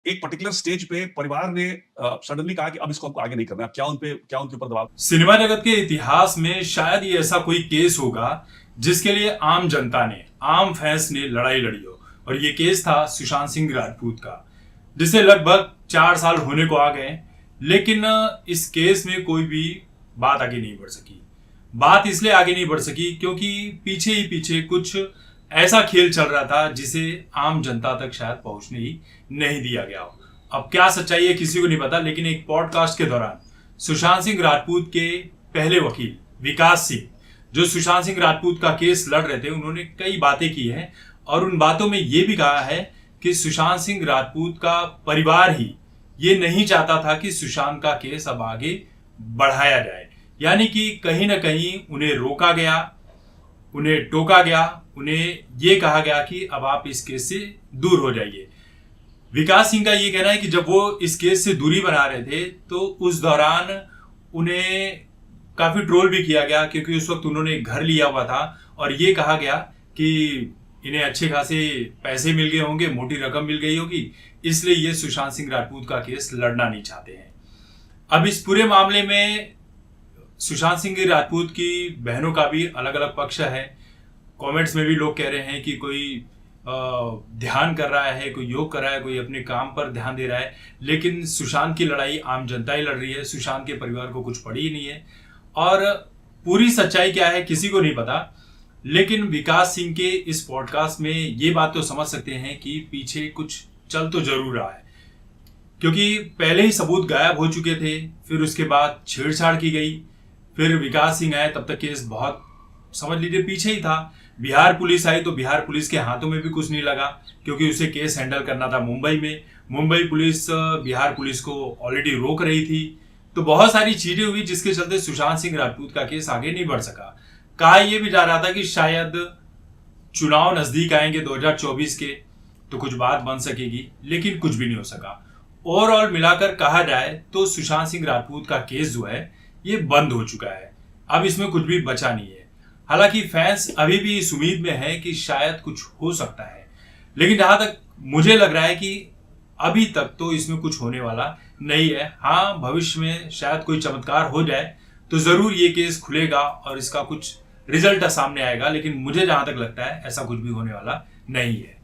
एक particular stage पे परिवार ने सडनली कहा कि अब इसको हमको आगे नहीं करना है। क्या उनके ऊपर दबाव? सिनेमा जगत के इतिहास में शायद ही ऐसा कोई केस होगा जिसके लिए आम जनता ने, आम फैंस ने लड़ाई लड़ी हो। और ये केस था सुशांत सिंह राजपूत का, जिसे लगभग 4 साल होने को आ गए। लेकिन इस केस में कोई भी बात आगे नहीं बढ़ सकी। बात इसलिए आगे नहीं बढ़ सकी क्योंकि पीछे ही पीछे कुछ ऐसा खेल चल रहा था जिसे आम जनता तक शायद पहुंचने ही नहीं दिया गया हो। अब क्या सच्चाई है किसी को नहीं पता, लेकिन एक पॉडकास्ट के दौरान सुशांत सिंह राजपूत के पहले वकील विकास सिंह, जो सुशांत सिंह राजपूत का केस लड़ रहे थे, उन्होंने कई बातें की हैं। और उन बातों में यह भी कहा है कि सुशांत सिंह राजपूत का परिवार ही ये नहीं चाहता था कि सुशांत का केस अब आगे बढ़ाया जाए। यानी कि कहीं ना कहीं उन्हें रोका गया, उन्हें टोका गया, उन्हें यह कहा गया कि अब आप इस केस से दूर हो जाइए। विकास सिंह का ये कहना है कि जब वो इस केस से दूरी बना रहे थे तो उस दौरान उन्हें काफी ट्रोल भी किया गया, क्योंकि उस वक्त उन्होंने एक घर लिया हुआ था और ये कहा गया कि इन्हें अच्छे खासे पैसे मिल गए होंगे, मोटी रकम मिल गई होगी, इसलिए ये सुशांत सिंह राजपूत का केस लड़ना नहीं चाहते हैं। अब इस पूरे मामले में सुशांत सिंह राजपूत की बहनों का भी अलग अलग पक्ष है। कमेंट्स में भी लोग कह रहे हैं कि कोई ध्यान कर रहा है, कोई योग कर रहा है, कोई अपने काम पर ध्यान दे रहा है, लेकिन सुशांत की लड़ाई आम जनता ही लड़ रही है। सुशांत के परिवार को कुछ पड़ी ही नहीं है और पूरी सच्चाई क्या है किसी को नहीं पता। लेकिन विकास सिंह के इस पॉडकास्ट में ये बात तो समझ सकते हैं कि पीछे कुछ चल तो जरूर रहा है, क्योंकि पहले ही सबूत गायब हो चुके थे, फिर उसके बाद छेड़छाड़ की गई, फिर विकास सिंह आए, तब तक केस बहुत समझ लीजिए पीछे ही था। बिहार पुलिस आई तो बिहार पुलिस के हाथों में भी कुछ नहीं लगा, क्योंकि उसे केस हैंडल करना था मुंबई में। मुंबई पुलिस बिहार पुलिस को ऑलरेडी रोक रही थी। तो बहुत सारी चीजें हुई जिसके चलते सुशांत सिंह राजपूत का केस आगे नहीं बढ़ सका। कहा यह भी जा रहा था कि शायद चुनाव नजदीक आएंगे 2024 के तो कुछ बात बन सकेगी, लेकिन कुछ भी नहीं हो सका। ओवरऑल मिलाकर कहा जाए तो सुशांत सिंह राजपूत का केस जो है ये बंद हो चुका है। अब इसमें कुछ भी बचा नहीं है। हालांकि फैंस अभी भी इस उम्मीद में है कि शायद कुछ हो सकता है, लेकिन जहां तक मुझे लग रहा है कि अभी तक तो इसमें कुछ होने वाला नहीं है। हाँ, भविष्य में शायद कोई चमत्कार हो जाए तो जरूर ये केस खुलेगा और इसका कुछ रिजल्ट सामने आएगा, लेकिन मुझे जहां तक लगता है ऐसा कुछ भी होने वाला नहीं है।